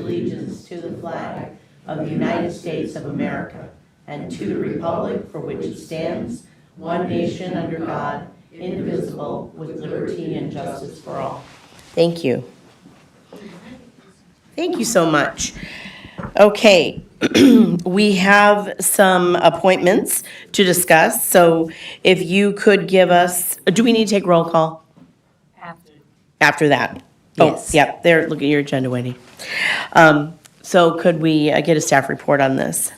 allegiance to the flag of the United States of America and to the republic for which it stands, one nation under God, indivisible, with liberty and justice for all. Thank you. Thank you so much. Okay, we have some appointments to discuss, so if you could give us, do we need to take roll call? After that? Yes. Oh, yep, there, look at your agenda, Wendy. So could we get a staff report on this?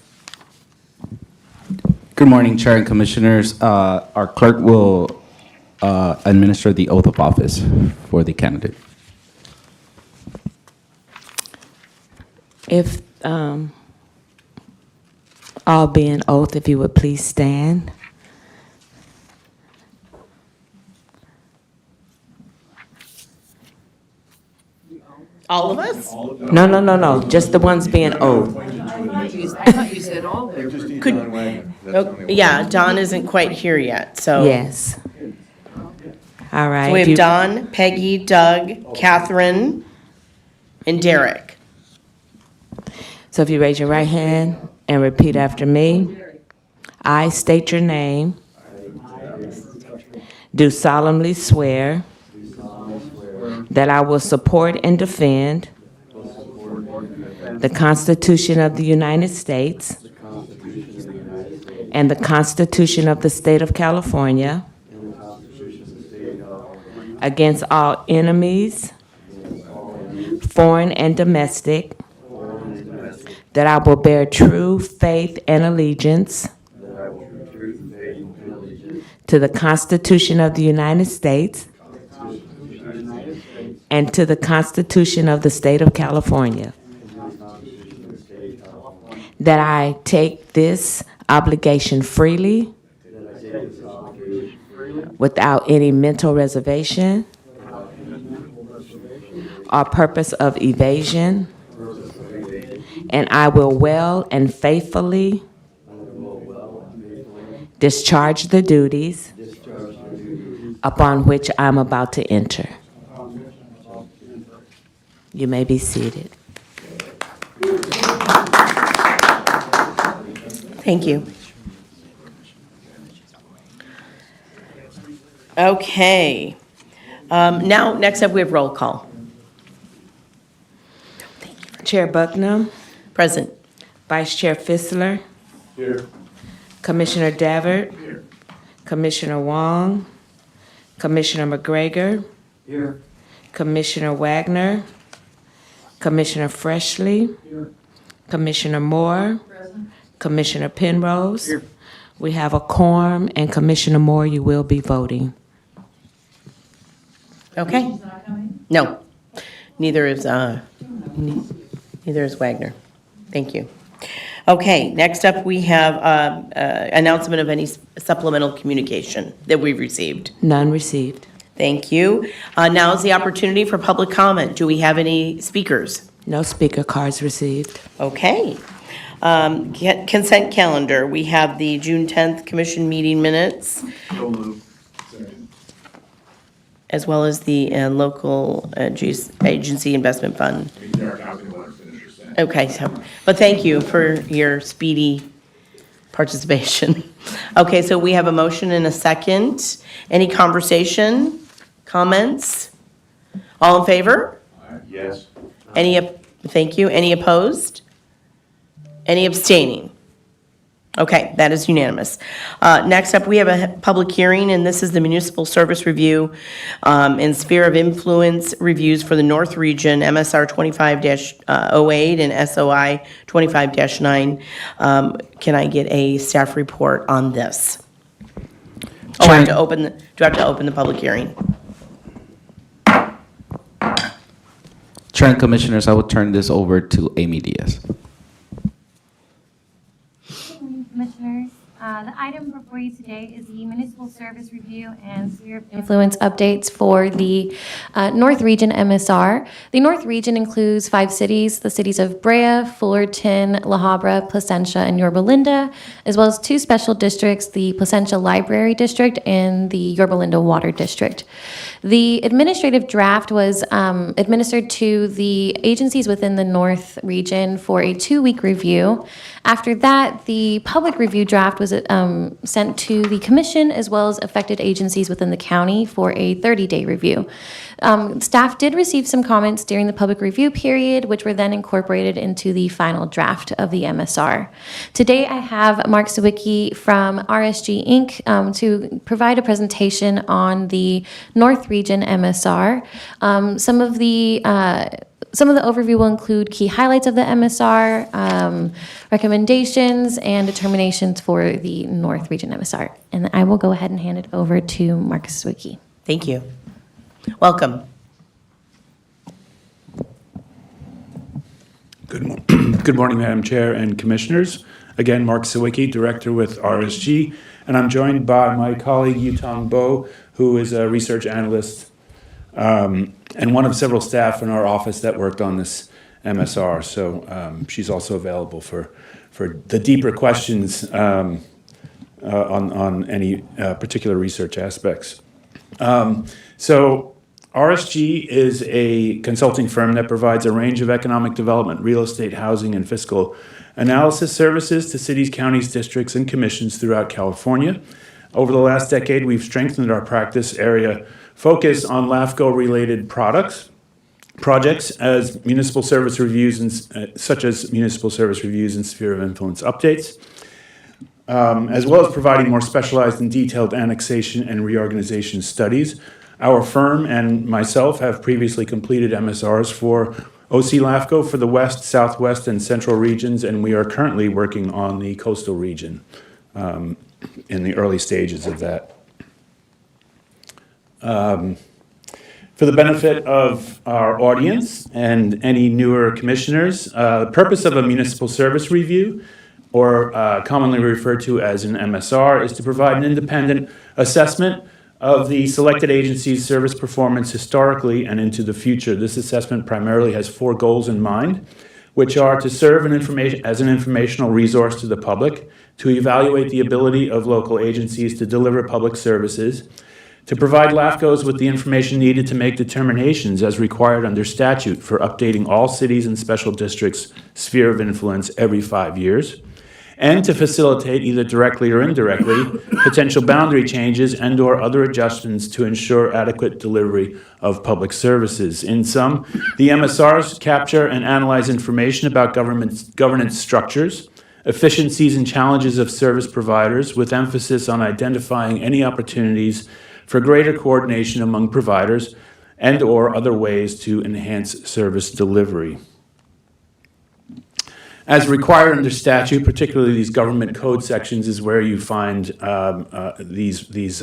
Good morning, Chair and Commissioners. Our clerk will administer the oath of office for the candidate. If all be an oath, if you would please stand. All of us? No, just the ones being oath. I thought you said all there. Yeah, Don isn't quite here yet, so. Yes. All right. So we if have you- Don, Peggy, Doug, Catherine, and Derek. So if you raise your right hand and repeat after me. I state your name. Do solemnly swear that I will support and defend the Constitution of the United States and the Constitution of the State of California against all enemies, foreign and domestic, that I will bear true faith and allegiance to the Constitution of the United States and to the Constitution of the State of California, that I take this obligation freely without any mental reservation or purpose of evasion, and I will well and faithfully discharge the duties upon which I'm about to enter. You may be seated. Thank you. Okay. Now, next up, we have roll call. Chair Bucknam, Present. Vice Chair Fissler. Here. Commissioner Davert. Here. Commissioner Wong. Commissioner McGregor. Here. Commissioner Wagner. Commissioner Freshley. Here. Commissioner Moore. Present. Commissioner Penrose. Here. We have a quorum, and Commissioner Moore, you will be voting. Okay. No, neither is Wagner. Thank you. Okay, next up, we have announcement of any supplemental communication that we've received. None received. Thank you. Now is the opportunity for public comment. Do we have any speakers? No speaker cards received. Okay. Consent calendar, we have the June 10th commission meeting minutes, So moved. Second. as well as the local agency investment fund. Derek, I was going to let her finish her sentence. Okay, so, but thank you for your speedy participation. Okay, so we have a motion and a second. Any conversation, comments? All in favor? Yes. Thank you. Any opposed? Any abstaining? Okay, that is unanimous. Next up, we have a public hearing, and this is the municipal service review and sphere of influence reviews for the North Region, MSR 25-08 and SOI 25-9. Can I get a staff report on this? Oh, I have to open, do I have to open the public hearing? Chair and Commissioners, I will turn this over to Amy Diaz. Good morning, Commissioners. The item before you today is the municipal service review and sphere of influence updates for the North Region MSR. The North Region includes 5 cities, the cities of Brea, Fullerton, La Habra, Placentia, and Yorba Linda, as well as 2 special districts, the Placentia Library District and the Yorba Linda Water District. The administrative draft was administered to the agencies within the North region for a 2-week review. After that, the public review draft was sent to the commission as well as affected agencies within the county for a 30-day review. Staff did receive some comments during the public review period, which were then incorporated into the final draft of the MSR. Today, I have Mark Sawicki from RSG Inc. To provide a presentation on the North Region MSR. Some of the overview will include key highlights of the MSR, recommendations, and determinations for the North Region MSR. And I will go ahead and hand it over to Mark Sawicki. Thank you. Welcome. Good morning, Madam Chair and Commissioners. Again, Mark Sawicki, Director with RSG, and I'm joined by my colleague Yutong Bo, who is a research analyst and one of several staff in our office that worked on this MSR. So she's also available for the deeper questions on any particular research aspects. So RSG is a consulting firm that provides a range of economic development, real estate, housing, and fiscal analysis services to cities, counties, districts, and commissions throughout California. Over the last decade, we've strengthened our practice area focus on LAFCO-related projects as municipal service reviews and such as municipal service reviews and sphere of influence updates, as well as providing more specialized and detailed annexation and reorganization studies. Our firm and myself have previously completed MSRs for OC LAFCO for the West, Southwest, and Central regions, and we are currently working on the coastal region in the early stages of that. For the benefit of our audience and any newer commissioners, the purpose of a municipal service review, or commonly referred to as an MSR, is to provide an independent assessment of the selected agency's service performance historically and into the future. This assessment primarily has 4 goals in mind, which are to serve as an informational resource to the public, to evaluate the ability of local agencies to deliver public services, to provide LAFCOs with the information needed to make determinations as required under statute for updating all cities and special districts' sphere of influence every 5 years, and to facilitate, either directly or indirectly, potential boundary changes and/or other adjustments to ensure adequate delivery of public services. In sum, the MSRs capture and analyze information about governance structures, efficiencies and challenges of service providers, with emphasis on identifying any opportunities for greater coordination among providers and/or other ways to enhance service delivery. As required under statute, particularly these government code sections is where you find these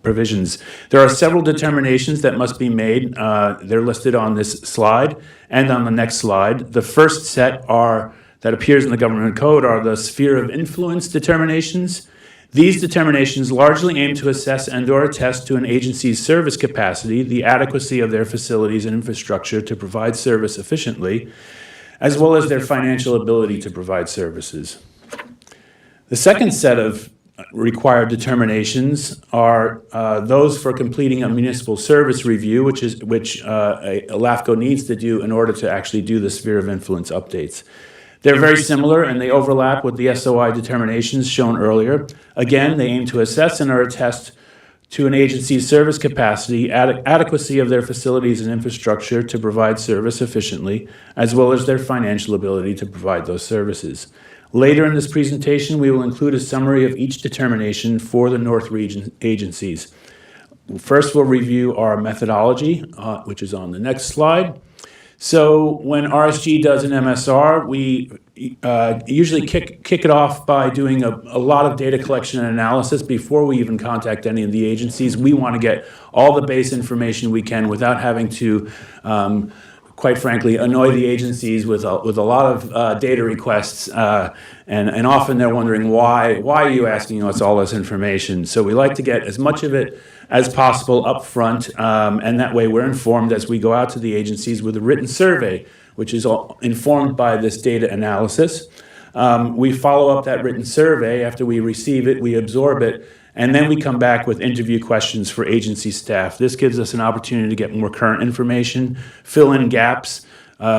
provisions. There are several determinations that must be made. They're listed on this slide and on the next slide. The first set that appears in the government code are the sphere of influence determinations. These determinations largely aim to assess and/or attest to an agency's service capacity, the adequacy of their facilities and infrastructure to provide service efficiently, as well as their financial ability to provide services. The second set of required determinations are those for completing a municipal service review, which a LAFCO needs to do in order to actually do the sphere of influence updates. They're very similar and they overlap with the SOI determinations shown earlier. Again, they aim to assess and/or attest to an agency's service capacity, adequacy of their facilities and infrastructure to provide service efficiently, as well as their financial ability to provide those services. Later in this presentation, we will include a summary of each determination for the North Region agencies. First, we'll review our methodology, which is on the next slide. So when RSG does an MSR, we usually kick it off by doing a lot of data collection and analysis before we even contact any of the agencies. We want to get all the base information we can without having to, quite frankly, annoy the agencies with a lot of data requests. And often they're wondering, why are you asking us all this information? So we like to get as much of it as possible up front, and that way we're informed as we go out to the agencies with a written survey, which is all informed by this data analysis. We follow up that written survey. After we receive it, we absorb it, And then we come back with interview questions for agency staff. This gives us an opportunity to get more current information, fill in gaps,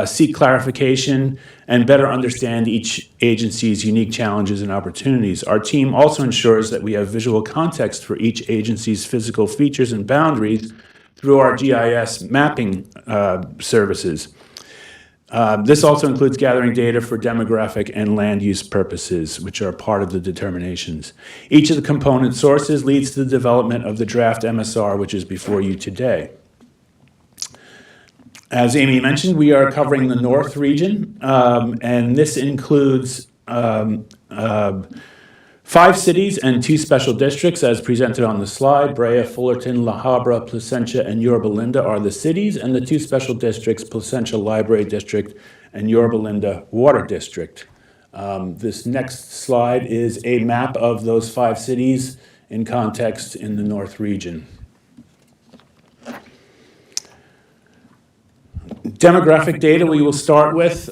seek clarification, and better understand each agency's unique challenges and opportunities. Our team also ensures that we have visual context for each agency's physical features and boundaries through our GIS mapping services. This also includes gathering data for demographic and land use purposes, which are part of the determinations. Each of the component sources leads to the development of the draft MSR, which is before you today. As Amy mentioned, we are covering the North region, and this includes 5 cities and 2 special districts, as presented on the slide. Brea, Fullerton, La Habra, Placentia, and Yorba Linda are the cities, and the 2 special districts, Placentia Library District and Yorba Linda Water District. This next slide is a map of those 5 cities in context in the North region. Demographic data we will start with,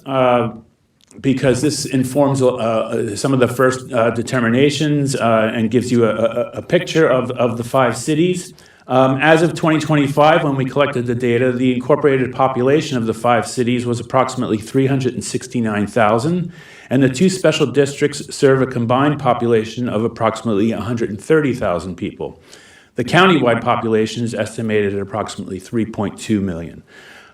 because this informs some of the first determinations and gives you a picture of the 5 cities. As of 2025, when we collected the data, the incorporated population of the 5 cities was approximately 369,000, and the 2 special districts serve a combined population of approximately 130,000 people. The countywide population is estimated at approximately 3.2 million.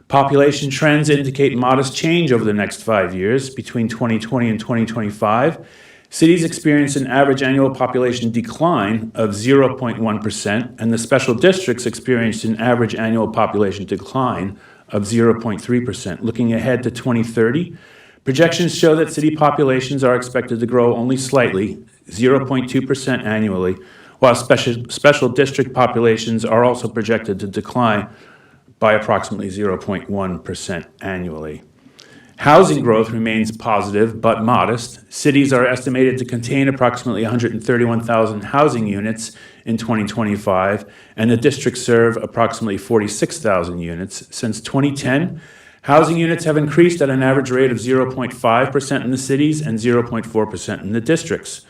Population trends indicate modest change over the next 5 years. Between 2020 and 2025, cities experienced an average annual population decline of 0.1%, and the special districts experienced an average annual population decline of 0.3%. Looking ahead to 2030, projections show that city populations are expected to grow only slightly, 0.2% annually, while special district populations are also projected to decline by approximately 0.1% annually. Housing growth remains positive but modest. Cities are estimated to contain approximately 131,000 housing units in 2025, and the districts serve approximately 46,000 units. Since 2010, housing units have increased at an average rate of 0.5% in the cities and 0.4% in the districts.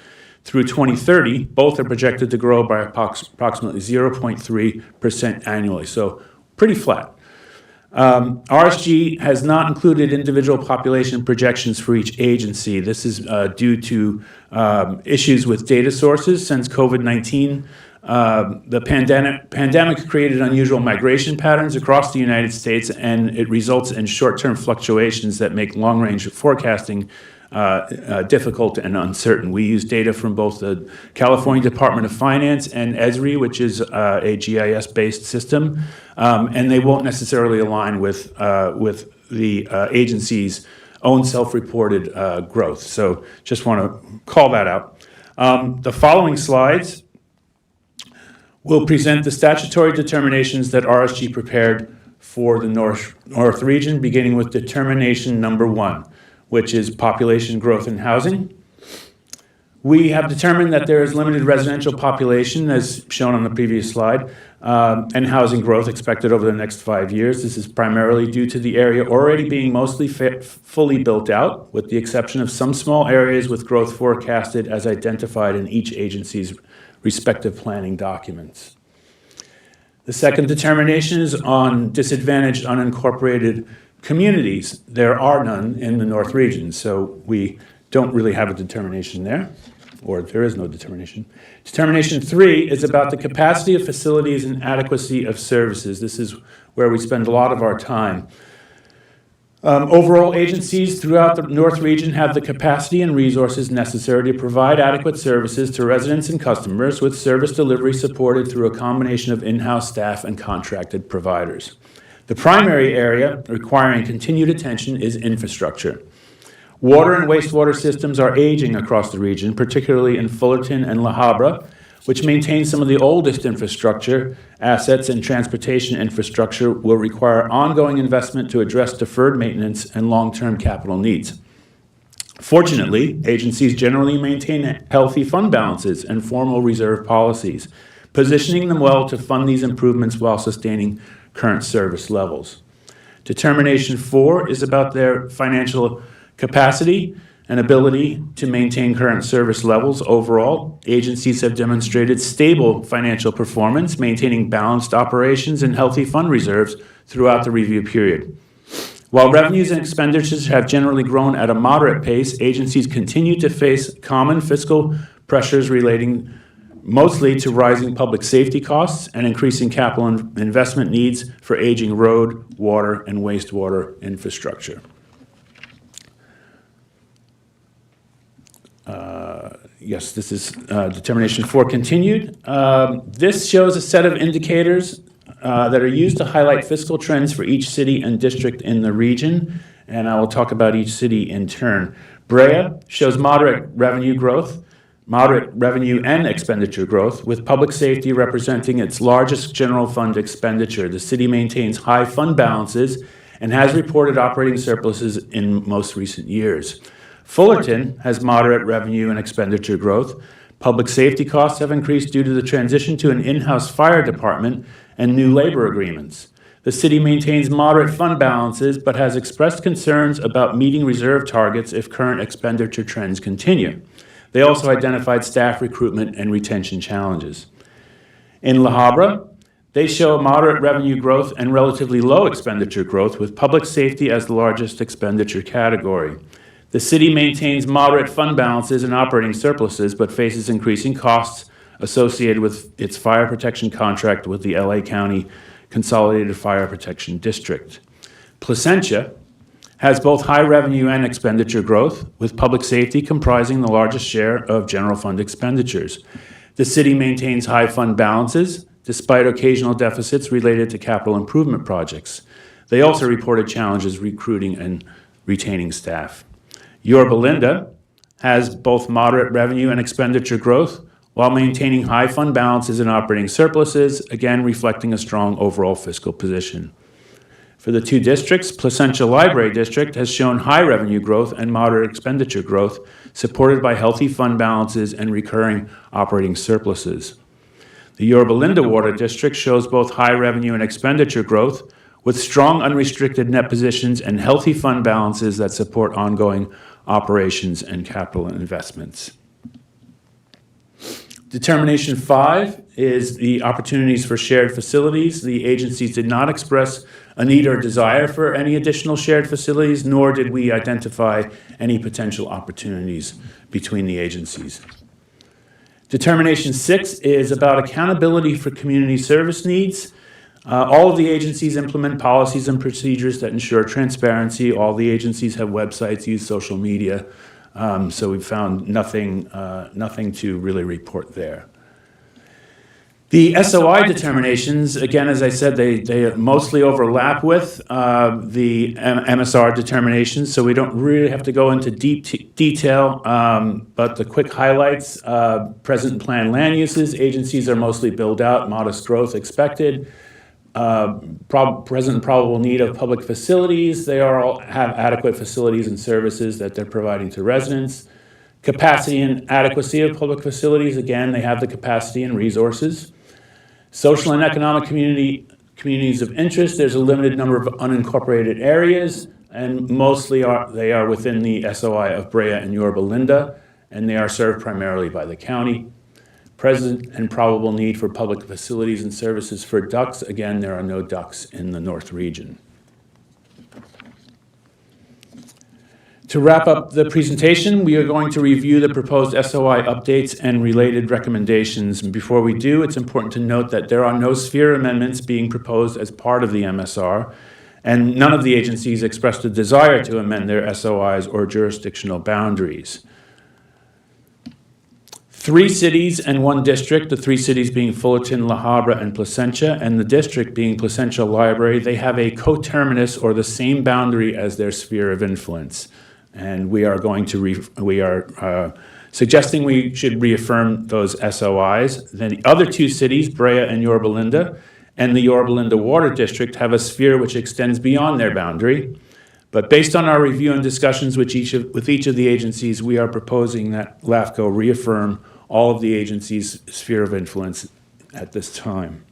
Through 2030, both are projected to grow by approximately 0.3% annually. So pretty flat. RSG has not included individual population projections for each agency. This is due to issues with data sources. Since COVID-19, the pandemic created unusual migration patterns across the United States, and it results in short-term fluctuations that make long-range forecasting difficult and uncertain. We use data from both the California Department of Finance and ESRI, which is a GIS-based system, and they won't necessarily align with the agency's own self-reported growth. So just want to call that out. The following slides will present the statutory determinations that RSG prepared for the North region, beginning with determination number 1, which is population growth and housing. We have determined that there is limited residential population, as shown on the previous slide, and housing growth expected over the next 5 years. This is primarily due to the area already being mostly fully built out, with the exception of some small areas with growth forecasted as identified in each agency's respective planning documents. The second determination is on disadvantaged unincorporated communities. There are none in the North region, so we don't really have a determination there, or there is no determination. Determination 3 is about the capacity of facilities and adequacy of services. This is where we spend a lot of our time. Overall, agencies throughout the North region have the capacity and resources necessary to provide adequate services to residents and customers, with service delivery supported through a combination of in-house staff and contracted providers. The primary area requiring continued attention is infrastructure. Water and wastewater systems are aging across the region, particularly in Fullerton and La Habra, which maintain some of the oldest infrastructure assets, and transportation infrastructure will require ongoing investment to address deferred maintenance and long-term capital needs. Fortunately, agencies generally maintain healthy fund balances and formal reserve policies, positioning them well to fund these improvements while sustaining current service levels. Determination 4 is about their financial capacity. and ability to maintain current service levels. Overall, agencies have demonstrated stable financial performance, maintaining balanced operations and healthy fund reserves throughout the review period. While revenues and expenditures have generally grown at a moderate pace, agencies continue to face common fiscal pressures relating mostly to rising public safety costs and increasing capital investment needs for aging road, water, and wastewater infrastructure. Yes, this is determination 4 continued. This shows a set of indicators that are used to highlight fiscal trends for each city and district in the region, and I will talk about each city in turn. Brea shows moderate revenue and expenditure growth, with public safety representing its largest general fund expenditure. The city maintains high fund balances and has reported operating surpluses in most recent years. Fullerton has moderate revenue and expenditure growth. Public safety costs have increased due to the transition to an in-house fire department and new labor agreements. The city maintains moderate fund balances, but has expressed concerns about meeting reserve targets if current expenditure trends continue. They also identified staff recruitment and retention challenges. In La Habra, they show moderate revenue growth and relatively low expenditure growth, with public safety as the largest expenditure category. The city maintains moderate fund balances and operating surpluses, but faces increasing costs associated with its fire protection contract with the LA County Consolidated Fire Protection District. Placentia has both high revenue and expenditure growth, with public safety comprising the largest share of general fund expenditures. The city maintains high fund balances, despite occasional deficits related to capital improvement projects. They also reported challenges recruiting and retaining staff. Yorba Linda has both moderate revenue and expenditure growth, while maintaining high fund balances and operating surpluses, again reflecting a strong overall fiscal position. For the two districts, Placentia Library District has shown high revenue growth and moderate expenditure growth, supported by healthy fund balances and recurring operating surpluses. The Yorba Linda Water District shows both high revenue and expenditure growth, with strong unrestricted net positions and healthy fund balances that support ongoing operations and capital investments. Determination 5 is the opportunities for shared facilities. The agencies did not express a need or desire for any additional shared facilities, nor did we identify any potential opportunities between the agencies. Determination 6 is about accountability for community service needs. All of the agencies implement policies and procedures that ensure transparency. All the agencies have websites, use social media. So we've found nothing to really report there. The SOI determinations, again, as I said, they mostly overlap with the MSR determinations, so we don't really have to go into deep detail, but the quick highlights, present planned land uses, agencies are mostly built out, modest growth expected. Present and probable need of public facilities. They all have adequate facilities and services that they're providing to residents. Capacity and adequacy of public facilities. Again, they have the capacity and resources. Social and economic communities of interest. There's a limited number of unincorporated areas, and mostly they are within the SOI of Brea and Yorba Linda, and they are served primarily by the county. Present and probable need for public facilities and services for ducts. Again, there are no ducts in the North region. To wrap up the presentation, we are going to review the proposed SOI updates and related recommendations. And before we do, it's important to note that there are no sphere amendments being proposed as part of the MSR, and none of the agencies expressed a desire to amend their SOIs or jurisdictional boundaries. 3 cities and 1 district, the 3 cities being Fullerton, La Habra, and Placentia, and the district being Placentia Library, they have a coterminus or the same boundary as their sphere of influence. And we are going to suggesting we should reaffirm those SOIs. Then the other 2 cities, Brea and Yorba Linda, and the Yorba Linda Water District have a sphere which extends beyond their boundary. But based on our review and discussions with each of the agencies, we are proposing that LAFCO reaffirm all of the agencies' sphere of influence at this time.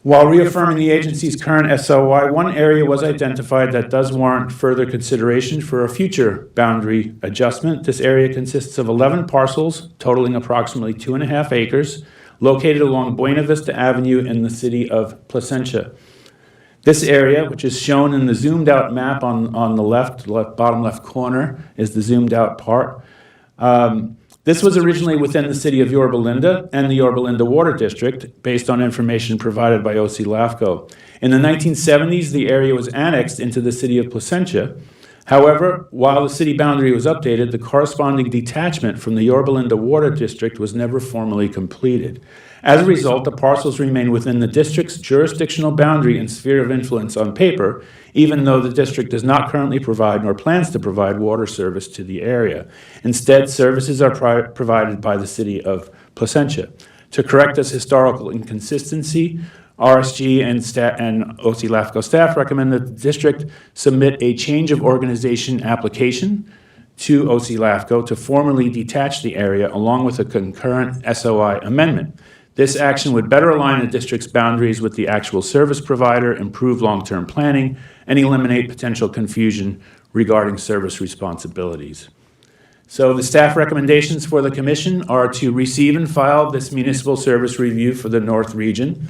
While reaffirming the agency's current SOI, one area was identified that does warrant further consideration for a future boundary adjustment. This area consists of 11 parcels totaling approximately 2.5 acres, located along Buena Vista Avenue in the city of Placentia. This area, which is shown in the zoomed out map on the bottom left corner, is the zoomed out part. This was originally within the city of Yorba Linda and the Yorba Linda Water District, based on information provided by OC LAFCO. In the 1970s, the area was annexed into the city of Placentia. However, while the city boundary was updated, the corresponding detachment from the Yorba Linda Water District was never formally completed. As a result, the parcels remain within the district's jurisdictional boundary and sphere of influence on paper, even though the district does not currently provide nor plans to provide water service to the area. Instead, services are provided by the city of Placentia. To correct this historical inconsistency, RSG and OC LAFCO staff recommend that the district submit a change of organization application to OC LAFCO to formally detach the area along with a concurrent SOI amendment. This action would better align the district's boundaries with the actual service provider, improve long-term planning, and eliminate potential confusion regarding service responsibilities. So the staff recommendations for the commission are to receive and file this municipal service review for the North Region,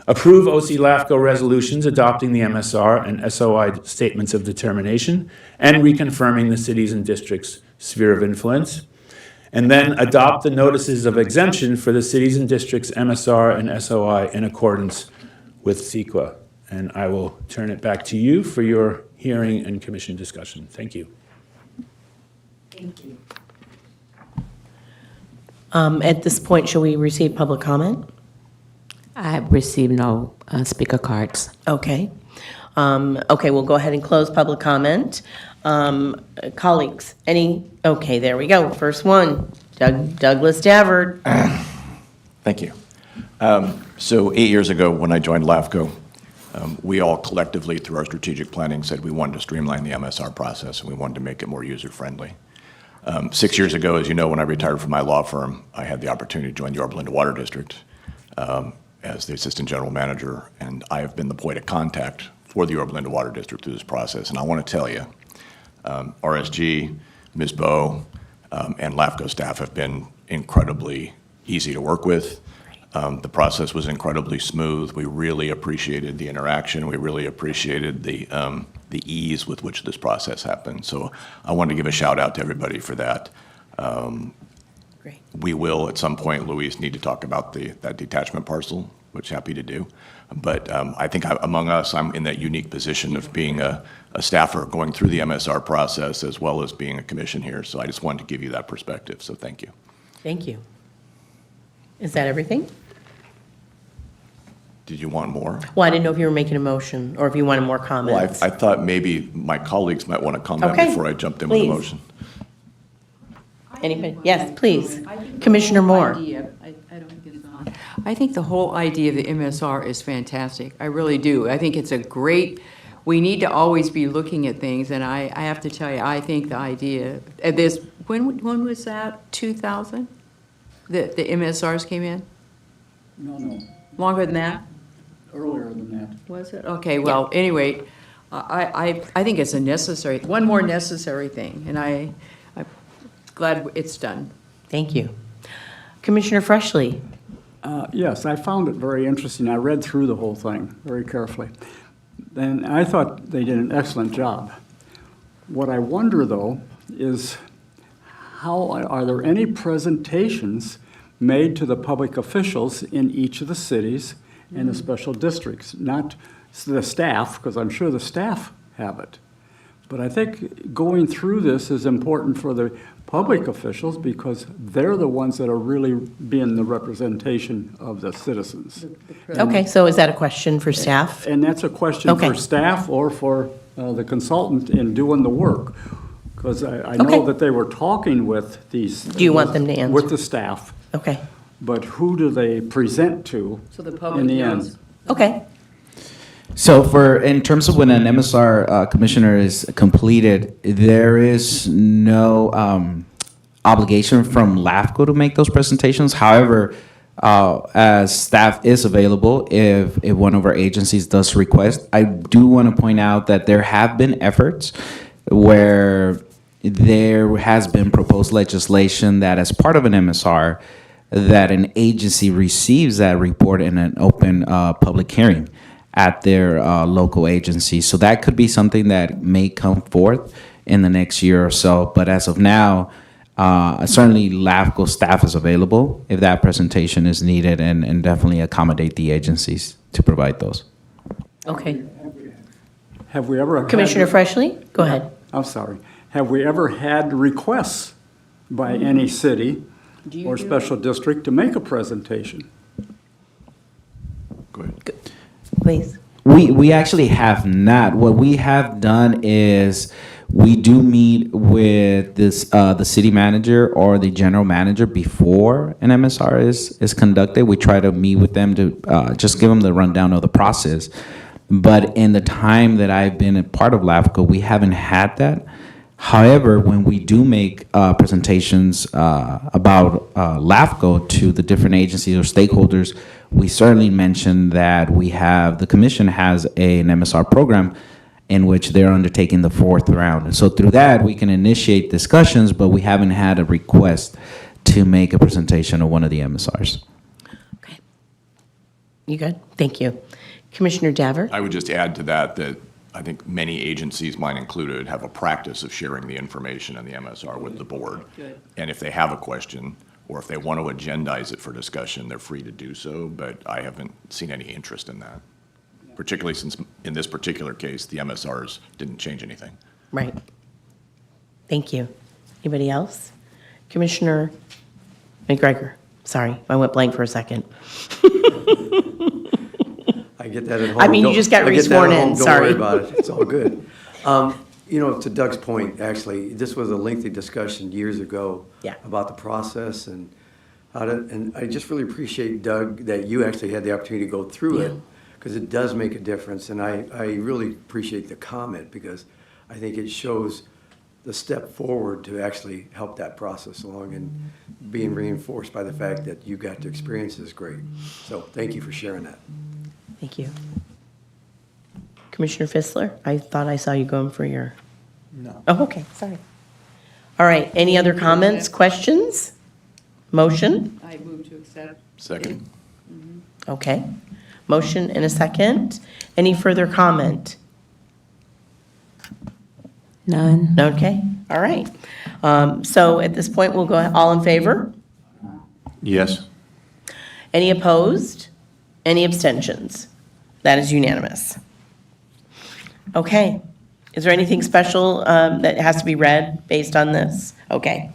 approve OC LAFCO resolutions adopting the MSR and SOI statements of determination, and reconfirming the city's and district's sphere of influence, and then adopt the notices of exemption for the cities and districts' MSR and SOI in accordance with CEQA. And I will turn it back to you for your hearing and commission discussion. Thank you. Thank you. At this point, shall we receive public comment? I have received no speaker cards. Okay. Okay, we'll go ahead and close public comment. Colleagues, okay, there we go. First one, Douglas Davert. Thank you. So 8 years ago, when I joined LAFCO, we all collectively, through our strategic planning, said we wanted to streamline the MSR process and we wanted to make it more user-friendly. 6 years ago, as you know, when I retired from my law firm, I had the opportunity to join the Yorba Linda Water District as the assistant general manager, and I have been the point of contact for the Yorba Linda Water District through this process. And I want to tell you, RSG, Ms. Bowe, and LAFCO staff have been incredibly easy to work with. The process was incredibly smooth. We really appreciated the interaction. We really appreciated the ease with which this process happened. So I wanted to give a shout out to everybody for that. Great. We will, at some point, Luis, need to talk about that detachment parcel, which happy to do. But I think among us, I'm in that unique position of being a staffer going through the MSR process as well as being a commission here. So I just wanted to give you that perspective. So thank you. Thank you. Is that everything? Did you want more? Well, I didn't know if you were making a motion or if you wanted more Well, comments. I thought maybe my colleagues might want to comment Okay, before I jumped in with please. a motion. Anybody? Yes, please. Commissioner Moore. I think the whole idea of the MSR is fantastic. I really do. I think it's a great, we need to always be looking at things, and I have to tell you, I think the idea, when was that, 2000? The MSRs came in? No, Longer than that? earlier than that. Was it? Okay, well, anyway, I think it's one more necessary thing, and I'm glad it's done. Thank you. Commissioner Freshley. Yes, I found it very interesting. I read through the whole thing very carefully. And I thought they did an excellent job. What I wonder, though, is are there any presentations made to the public officials in each of the cities and the special districts? Not the staff, because I'm sure the staff have it. But I think going through this is important for the public officials because they're the ones that are really being the representation of the citizens. Okay, so is that a question for staff? And that's a question Okay. for staff or for the consultant in doing the work. Because I know Okay. that they were talking with these. Do you want them to answer? With the staff. Okay, But who do they present to So the in public the knows. end? okay. So in terms of when an MSR commissioner is completed, there is no obligation from LAFCO to make those presentations. However, as staff is available if one of our agencies does request. I do want to point out that there have been efforts where there has been proposed legislation that as part of an MSR, that an agency receives that report in an open public hearing at their local agency. So that could be something that may come forth in the next year or so. But as of now, certainly LAFCO staff is available if that presentation is needed, and definitely accommodate the agencies to provide those. Okay. Have we ever? had- Commissioner Freshley, go ahead. I'm sorry. Have we ever had requests by any city or special district to make a presentation? Go ahead. Please. We actually have not. What we have done is we do meet with this the city manager or the general manager before an MSR is conducted. We try to meet with them to just give them the rundown of the process. But in the time that I've been a part of LAFCO, we haven't had that. However, when we do make presentations about LAFCO to the different agencies or stakeholders, we certainly mention that the commission has an MSR program in which they're undertaking the 4th round. And so through that, we can initiate discussions, but we haven't had a request to make a presentation of one of the MSRs. Okay. You good? Thank you. Commissioner Daver? I would just add to that I think many agencies, mine included, have a practice of sharing the information in the MSR with the board. Good. And if they have a question, or if they want to agendize it for discussion, they're free to do so, but I haven't seen any interest in that. Particularly since, in this particular case, the MSRs didn't change anything. Right. Thank you. Anybody else? Commissioner McGregor? Sorry, I went blank for a second. I get that at home. I mean, you just got I get that at re-sworn in, home. sorry. Don't worry about it. It's all good. You know, to Doug's point, actually, this was a lengthy discussion years ago Yeah. about the process and how to, and I just really appreciate, Doug, that you actually had the opportunity to go through it, because it does make a difference. And I really appreciate the comment, because I think it shows the step forward to actually help that process along, and being reinforced by the fact that you got to experience is great. So thank you for sharing that. Thank you. Commissioner Fissler, I thought I saw you going for your... No. Oh, okay, sorry. All right, any other comments, questions? Motion? I move to accept. Second. Okay. Motion and a second. Any further comment? None. Okay, all right. So at this point, we'll go, all in favor? Yes. Any opposed? Any abstentions? That is unanimous. Okay. Is there anything special that has to be read based on this? Okay.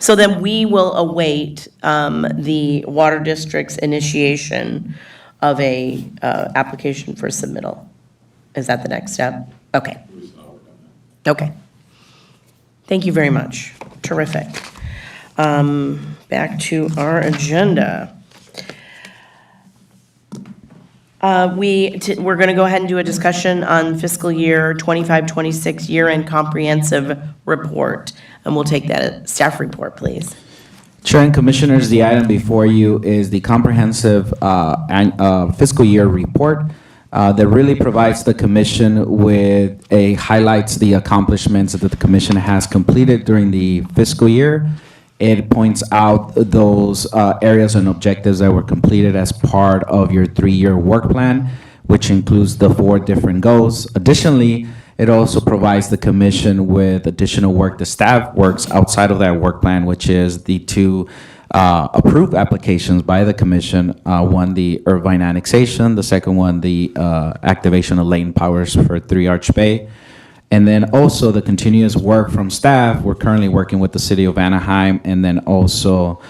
So then we will await the Water District's initiation of a application for submittal. Is that the next step? Okay. Okay. Thank you very much. Terrific. Back to our agenda. We're going to go ahead and do a discussion on fiscal year 25-26 year-end comprehensive report. And we'll take that staff report, please. Chair and Commissioners, the item before you is the comprehensive fiscal year report that really provides the commission with highlights the accomplishments that the commission has completed during the fiscal year. It points out those areas and objectives that were completed as part of your 3-year work plan, which includes the 4 different goals. Additionally, it also provides the commission with additional work the staff works outside of that work plan, which is the 2 approved applications by the commission. One, the Irvine annexation. The second one, the activation of latent powers for 3 Arch Bay. And then also the continuous work from staff. We're currently working with the city of Anaheim and then also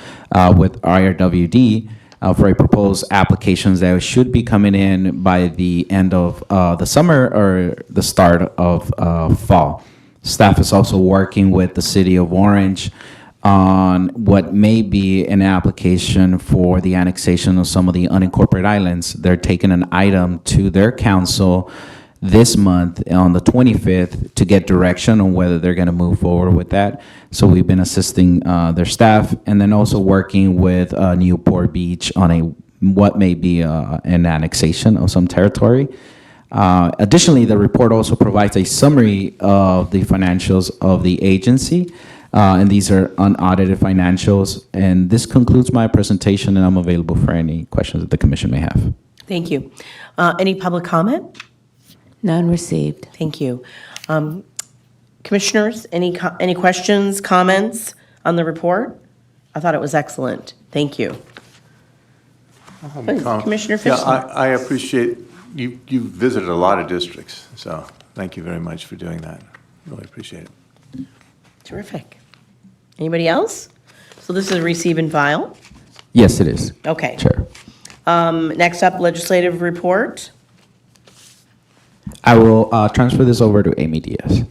with IRWD for a proposed applications that should be coming in by the end of the summer or the start of fall. Staff is also working with the city of Orange on what may be an application for the annexation of some of the unincorporated islands. They're taking an item to their council this month on the 25th to get direction on whether they're going to move forward with that. So we've been assisting their staff, and then also working with Newport Beach on what may be an annexation of some territory. Additionally, the report also provides a summary of the financials of the agency, and these are unaudited financials. And this concludes my presentation, and I'm available for any questions that the commission may have. Thank you. Any public comment? None received. Thank you. Commissioners, any questions, comments on the report? I thought it was excellent. Thank you. Commissioner Yeah, Fish? I appreciate, you visited a lot of districts, so thank you very much for doing that. Really appreciate it. Terrific. Anybody else? So this is a receive and file? Yes, it is. Okay. Chair. Next up, legislative report. I will transfer this over to Amy Diaz.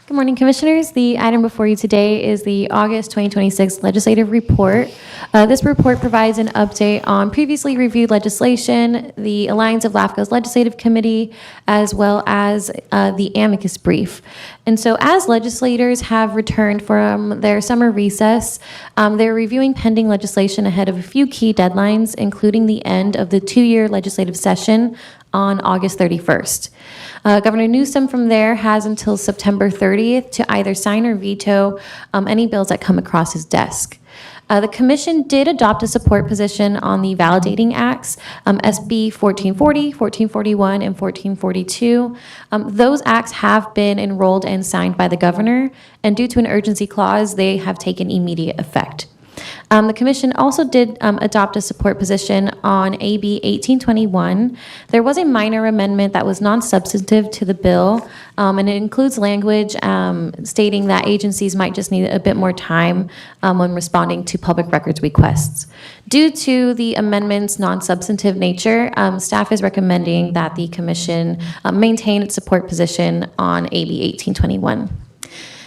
Good morning, Commissioners. The item before you today is the August 2026 Legislative Report. This report provides an update on previously reviewed legislation, the Alliance of LAFCO's Legislative Committee, as well as the amicus brief. And so as legislators have returned from their summer recess, they're reviewing pending legislation ahead of a few key deadlines, including the end of the two-year legislative session on August 31st. Governor Newsom from there has until September 30th to either sign or veto any bills that come across his desk. The commission did adopt a support position on the validating acts, SB 1440, 1441, and 1442. Those acts have been enrolled and signed by the governor, and due to an urgency clause, they have taken immediate effect. The commission also did adopt a support position on AB 1821. There was a minor amendment that was non-substantive to the bill, and it includes language stating that agencies might just need a bit more time when responding to public records requests. Due to the amendment's non-substantive nature, staff is recommending that the commission maintain its support position on AB 1821.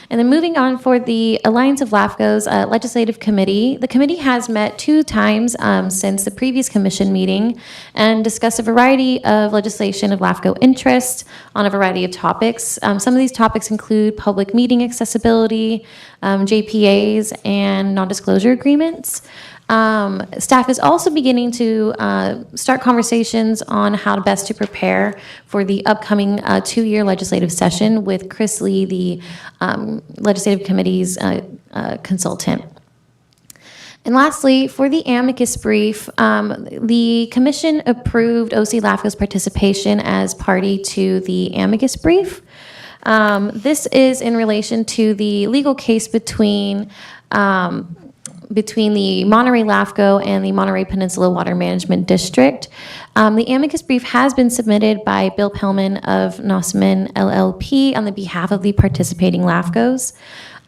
And then moving on for the Alliance of LAFCO's Legislative Committee. The committee has met 2 times since the previous commission meeting and discussed a variety of legislation of LAFCO interest on a variety of topics. Some of these topics include public meeting accessibility, JPAs, and non-disclosure agreements. Staff is also beginning to start conversations on how to best to prepare for the upcoming 2-year legislative session with Chris Lee, the Legislative Committee's consultant. And lastly, for the amicus brief, the commission approved OC LAFCO's participation as party to the amicus brief. This is in relation to the legal case between the Monterey LAFCO and the Monterey Peninsula Water Management District. The amicus brief has been submitted by Bill Pellman of Nosman LLP on the behalf of the participating LAFCOs.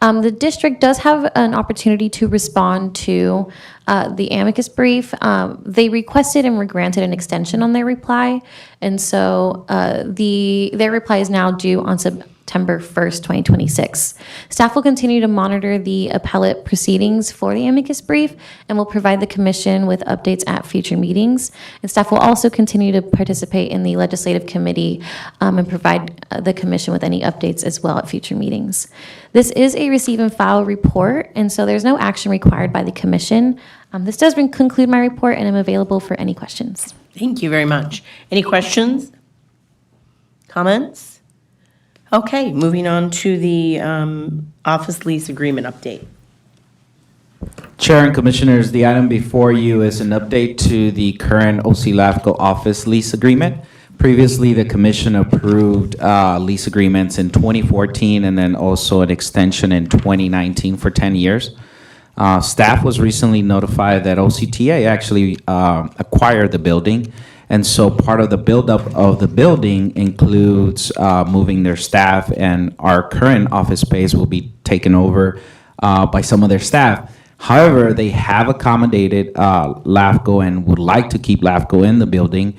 The district does have an opportunity to respond to the amicus brief. They requested and were granted an extension on their reply, and so their reply is now due on September 1st, 2026. Staff will continue to monitor the appellate proceedings for the amicus brief and will provide the commission with updates at future meetings. And staff will also continue to participate in the legislative committee and provide the commission with any updates as well at future meetings. This is a receive and file report, and so there's no action required by the commission. This does conclude my report, and I'm available for any questions. Thank you very much. Any questions? Comments? Okay, moving on to the office lease agreement update. Chair and Commissioners, the item before you is an update to the current OC LAFCO office lease agreement. Previously, the commission approved lease agreements in 2014 and then also an extension in 2019 for 10 years. Staff was recently notified that OCTA actually acquired the building, and so part of the buildup of the building includes moving their staff, and our current office space will be taken over by some of their staff. However, they have accommodated LAFCO and would like to keep LAFCO in the building.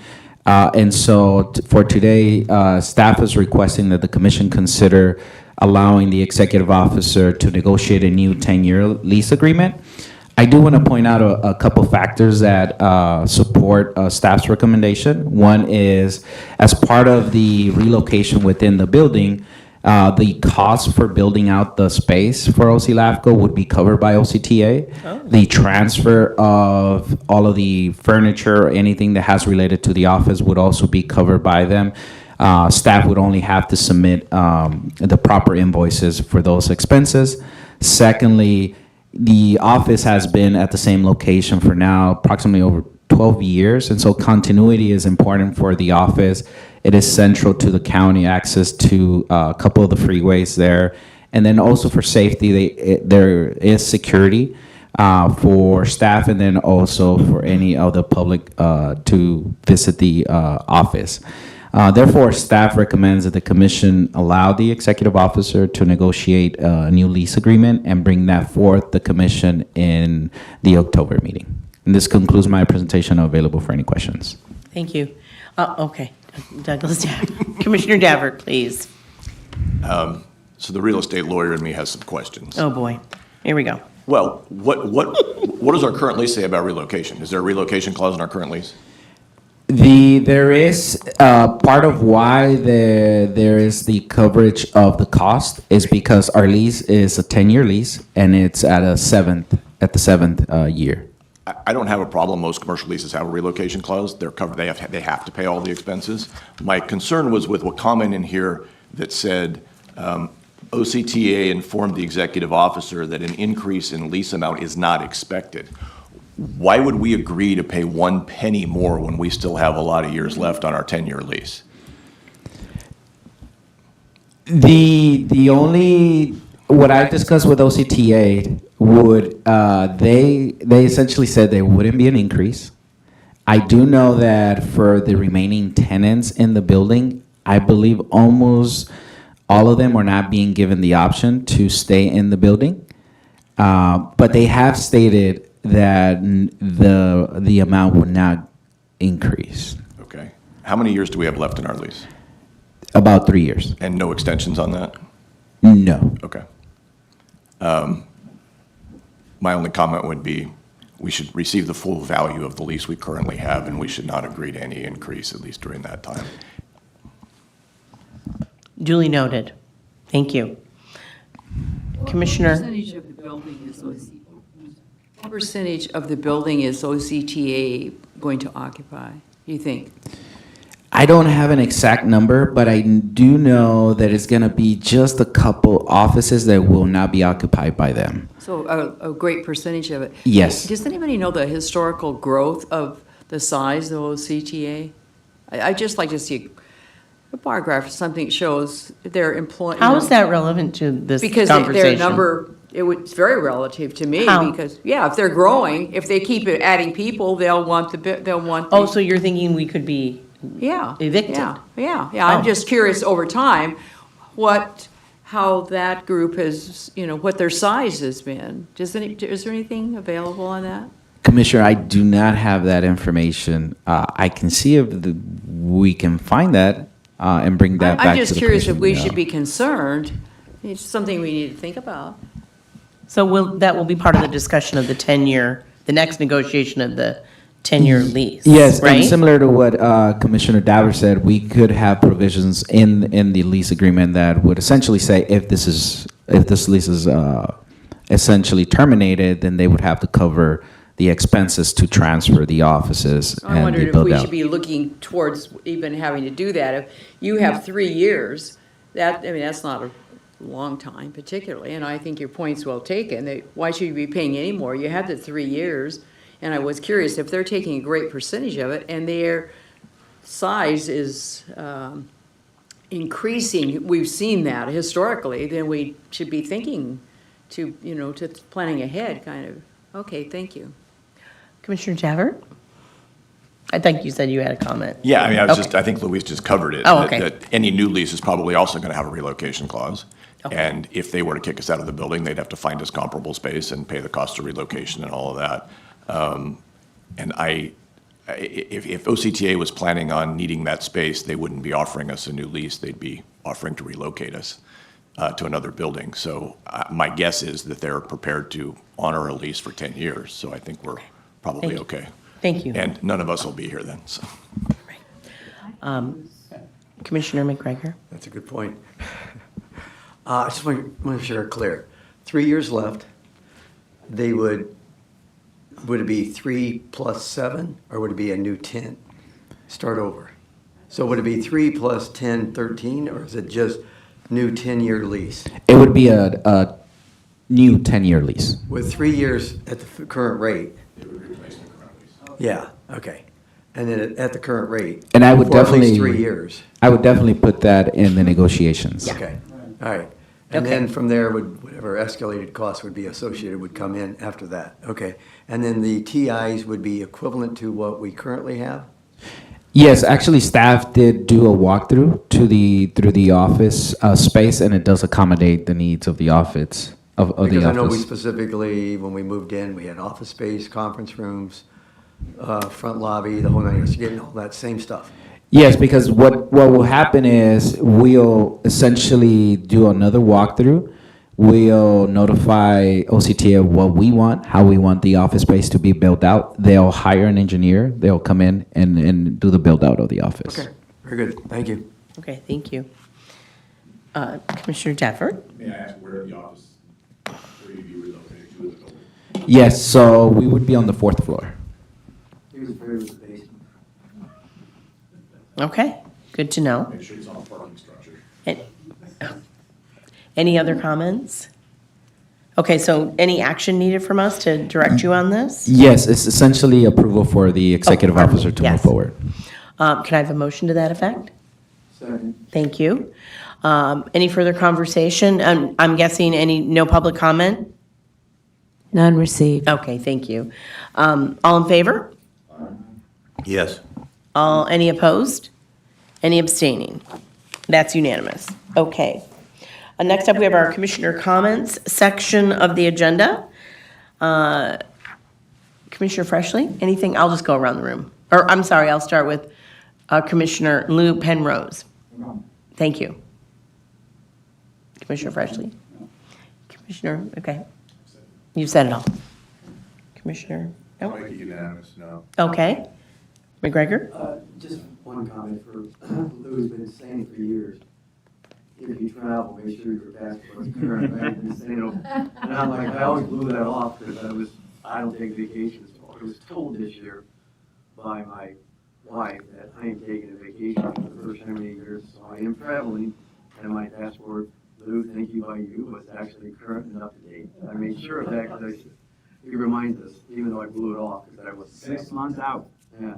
And so for today, staff is requesting that the commission consider allowing the executive officer to negotiate a new 10-year lease agreement. I do want to point out a couple factors that support staff's recommendation. One is, as part of the relocation within the building, the cost for building out the space for OC LAFCO would be covered by OCTA. The transfer of all of the furniture or anything that has related to the office would also be covered by them. Staff would only have to submit the proper invoices for those expenses. Secondly, the office has been at the same location for now approximately over 12 years, and so continuity is important for the office. It is central to the county, access to a couple of the freeways there. And then also for safety, there is security for staff and then also for any of the public to visit the office. Therefore, staff recommends that the commission allow the executive officer to negotiate a new lease agreement and bring that forth the commission in the October meeting. And this concludes my presentation. I'm available for any questions. Thank you. Okay, Douglas, Commissioner Davert, please. So the real estate lawyer in me has some questions. Oh, boy. Here we go. Well, what does our current lease say about relocation? Is there a relocation clause in our current lease? There is part of why there is the coverage of the cost is because our lease is a 10-year lease and it's at the seventh year. I don't have a problem. Most commercial leases have a relocation clause. They're covered. They have to pay all the expenses. My concern was with a comment in here that said OCTA informed the executive officer that an increase in lease amount is not expected. Why would we agree to pay 1 penny more when we still have a lot of years left on our 10-year lease? The only what I discussed with OCTA would they essentially said there wouldn't be an increase. I do know that for the remaining tenants in the building, I believe almost all of them are not being given the option to stay in the building, but they have stated that the amount would not increase. Okay. How many years do we have left in our lease? About 3 years. And no extensions on that? No. Okay. My only comment would be we should receive the full value of the lease we currently have, and we should not agree to any increase, at least during that time. Duly noted. Thank you. Commissioner? Percentage of the building is what percentage of the building is OCTA going to occupy, do you think? I don't have an exact number, but I do know that it's going to be just a couple offices that will not be occupied by them. So a great percentage of it. Yes. Does anybody know the historical growth of the size of OCTA? I'd just like to see a bar graph, something that shows their employee. How is that relevant to this Because conversation? their number, it's very relative to me. How? Because, yeah, if they're growing, if they keep adding people, they'll want Oh, so you're thinking we could be yeah, evicted? Yeah. Oh. I'm just curious over time, how that group has, what their size has been. Is there anything available on that? Commissioner, I do not have that information. I can see if we can find that and bring that back to the I'm just curious if we commission. should be concerned. It's something we need to think about. So that will be part of the discussion of the next negotiation of the 10-year lease, Yes, right? and similar to what Commissioner Daver said, we could have provisions in the lease agreement that would essentially say if this lease is essentially terminated, then they would have to cover the expenses to transfer the offices I and wondered the if build we out. should be looking towards even having to do that. If you have 3 years, that's not a long time particularly, and I think your point's well taken. Why should you be paying any more? You had the 3 years, and I was curious if they're taking a great percentage of it, and their size is increasing. We've seen that historically. Then we should be thinking to planning ahead, kind of. Okay, thank you. Commissioner Javert? I think you said you had a comment. Yeah, Okay. I think Luis just covered it. Oh, okay. That any new lease is probably also going to have a relocation clause. Okay. And if they were to kick us out of the building, they'd have to find us comparable space and pay the cost of relocation and all of that. And if OCTA was planning on needing that space, they wouldn't be offering us a new lease. They'd be offering to relocate us to another building. So my guess is that they're prepared to honor a lease for 10 years, so I think we're probably Thank you. okay. Thank you. And none of us will be here then, so. Commissioner McGregor? That's a good point. I just want to make sure I'm clear. 3 years left. They would it be 3 plus 7, or would it be a new 10? Start over. So would it be 3 plus 10, 13, or is it just new 10-year lease? It would be a new 10-year lease. With 3 years at the current rate? Yeah, okay. And then at the current rate? And I would for at definitely. least 3 years? I would definitely put that in the negotiations. Okay, all right. And Okay. then from there, whatever escalated costs would be associated would come in after that, okay? And then the TIs would be equivalent to what we currently have? Yes, actually, staff did do a walkthrough through the office space, and it does accommodate the needs of the office, of the Because I know we office. specifically, when we moved in, we had office space, conference rooms, front lobby, the whole 9 yards, getting all that same stuff. Yes, because what will happen is we'll essentially do another walkthrough. We'll notify OCTA of what we want, how we want the office space to be built out. They'll hire an engineer. They'll come in and do the build out of the office. Okay, very good, thank you. Okay, thank you. Commissioner Jefford? May I ask where the office, where you be relocated to in the building? Yes, so we would be on the 4th floor. He was afraid of the basement. Okay, good to know. Make sure it's on a parking structure. Any other comments? Okay, so any action needed from us to direct you on this? Yes, it's essentially approval for the executive pardon me. officer to move Yes. forward. Can I have a motion to that effect? Second. Thank you. Any further conversation? I'm guessing no public comment? None received. Okay, thank you. All in favor? Yes. Any opposed? Any abstaining? That's unanimous. Okay. Next up, we have our commissioner comments section of the agenda. Commissioner Freshley, anything? I'll just go around the room. Or, I'm sorry, I'll start with Commissioner Lou Penrose. Thank you. Commissioner Freshley? Commissioner, okay. You said it all. Commissioner? I'll No? make it unanimous, no. Okay. McGregor? Just one comment for Lou's been saying for years, if you travel, make sure your passport is current. I've been saying, and I'm like, I always blew that off because I don't take vacations. I was told this year by my wife that I am taking a vacation for the first time in 8 years, so I am traveling, and my passport, Lou, thank you by you, was actually current and up to date. I made sure of that because it reminds us, even though I blew it off, because I was 6 months out. Yeah.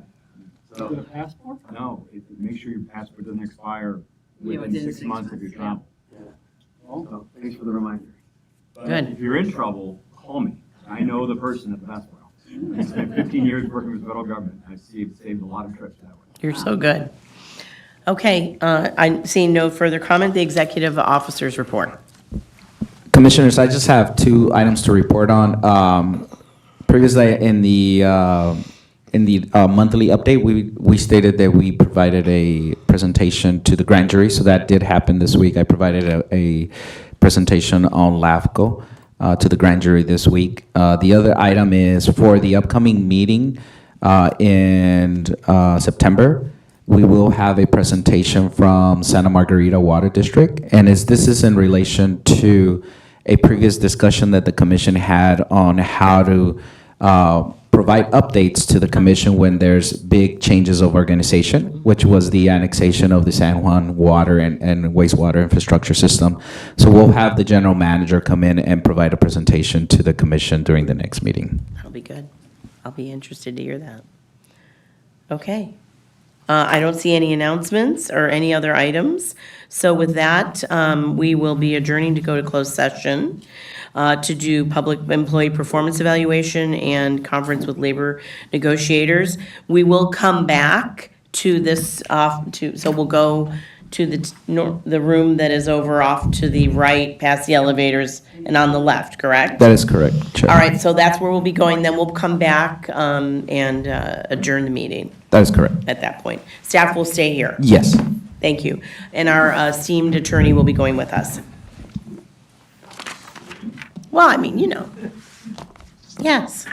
The So, passport? No, make sure your passport doesn't expire within 6 months of your travel. so thanks for the reminder. But Good. If you're in trouble, call me. I know the person at the passport office. I spent 15 years working with the federal government. I've saved a lot of trips that way. You're so good. Okay, I'm seeing no further comment, the executive officer's report. Commissioners, I just have 2 items to report on. Previously, in the monthly update, we stated that we provided a presentation to the grand jury, so that did happen this week. I provided a presentation on LAFCO to the grand jury this week. The other item is for the upcoming meeting in September. We will have a presentation from Santa Margarita Water District, and this is in relation to a previous discussion that the commission had on how to provide updates to the commission when there's big changes of organization, which was the annexation of the San Juan water and wastewater infrastructure system. So we'll have the general manager come in and provide a presentation to the commission during the next meeting. That'll be good. I'll be interested to hear that. Okay. I don't see any announcements or any other items. So with that, we will be adjourning to go to closed session to do public employee performance evaluation and conference with labor negotiators. We will come back to this, so we'll go to the room that is over off to the right, past the elevators, and on the left, correct? That is correct, Chair. All right, so that's where we'll be going, then we'll come back and adjourn the meeting That is correct. at that point. Staff will stay here. Yes. Thank you. And our esteemed attorney will be going with us. Well, I mean, you know. Yes.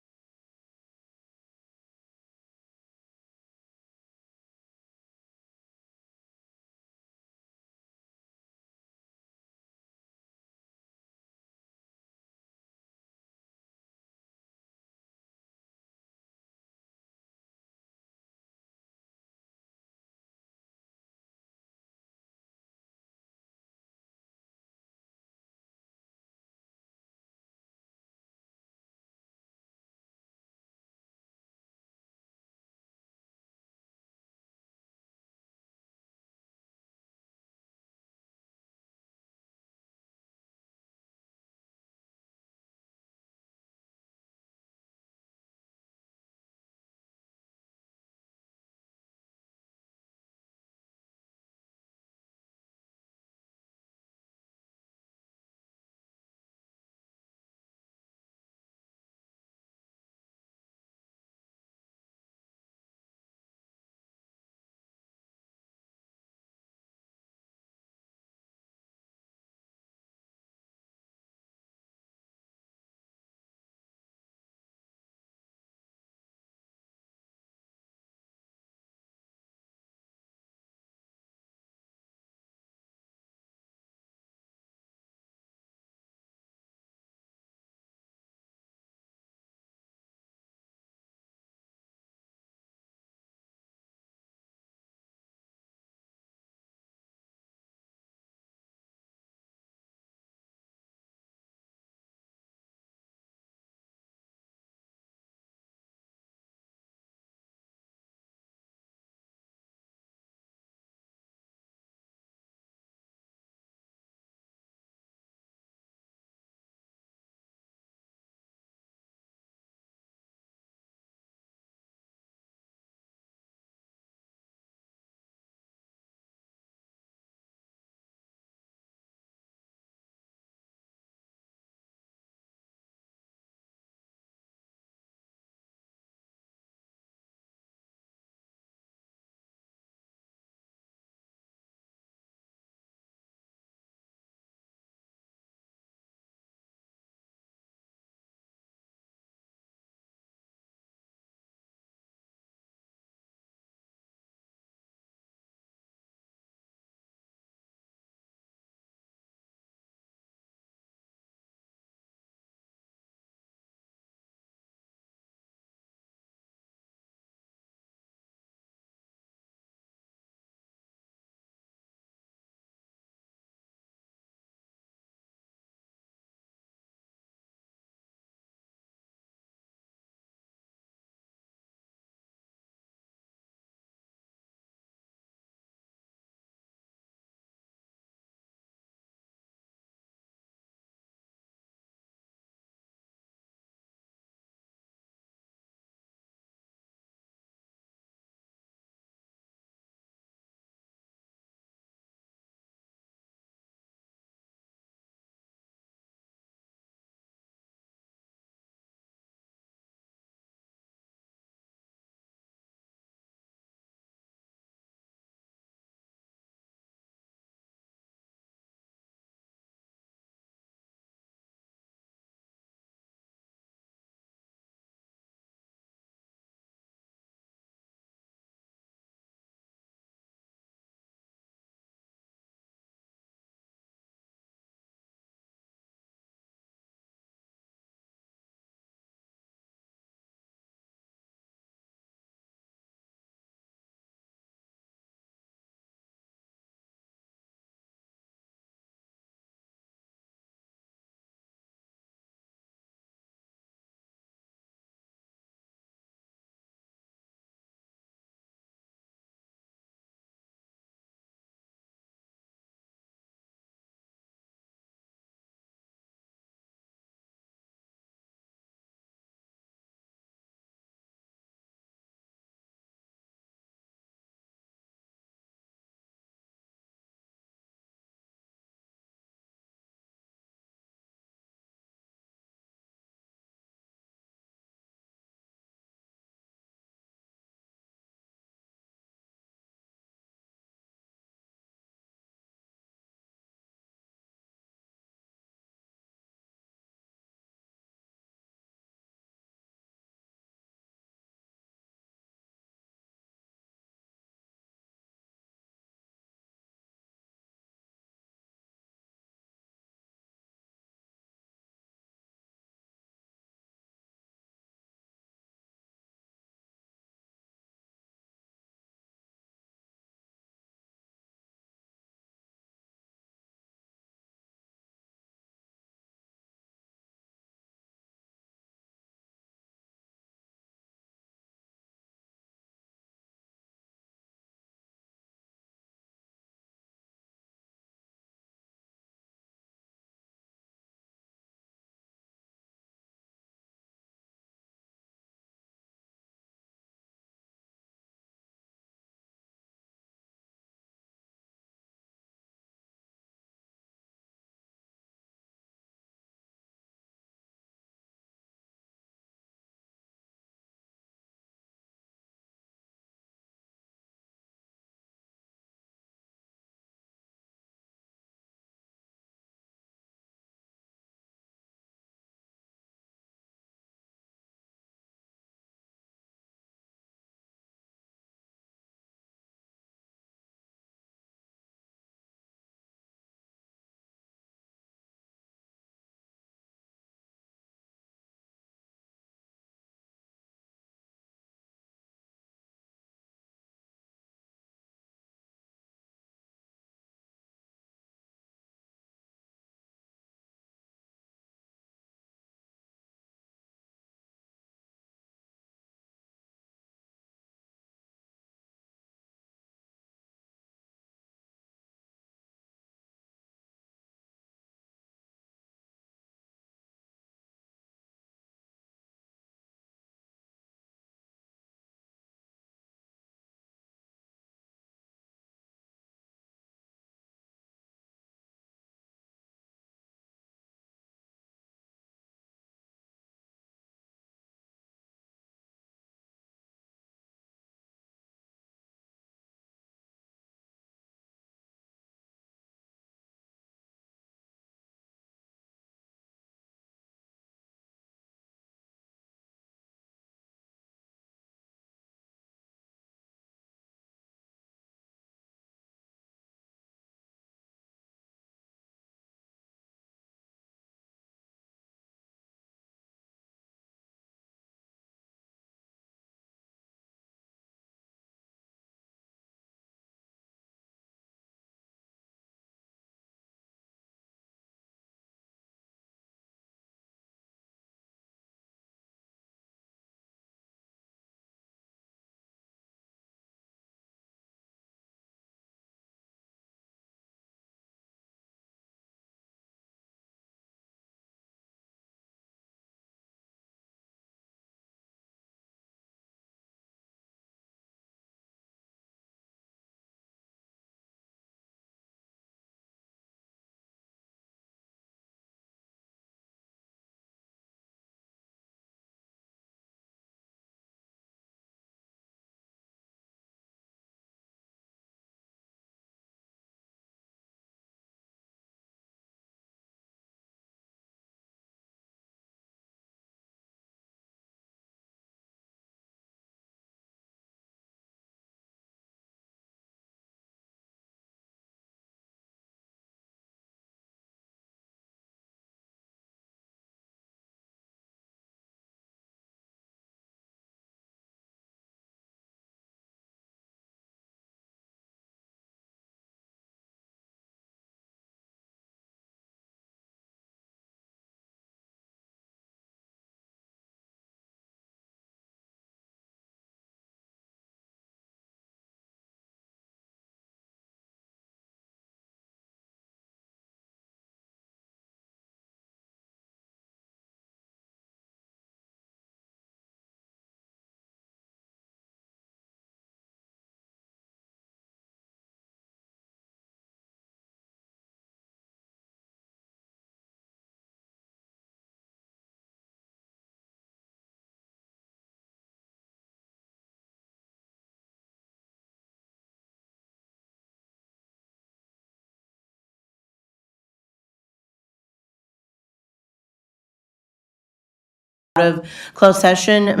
of closed session,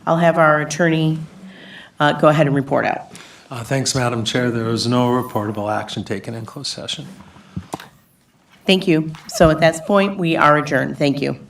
I'll have our attorney go ahead and report out. Thanks, Madam Chair. There was no reportable action taken in closed session. Thank you. So at this point, we are adjourned. Thank you.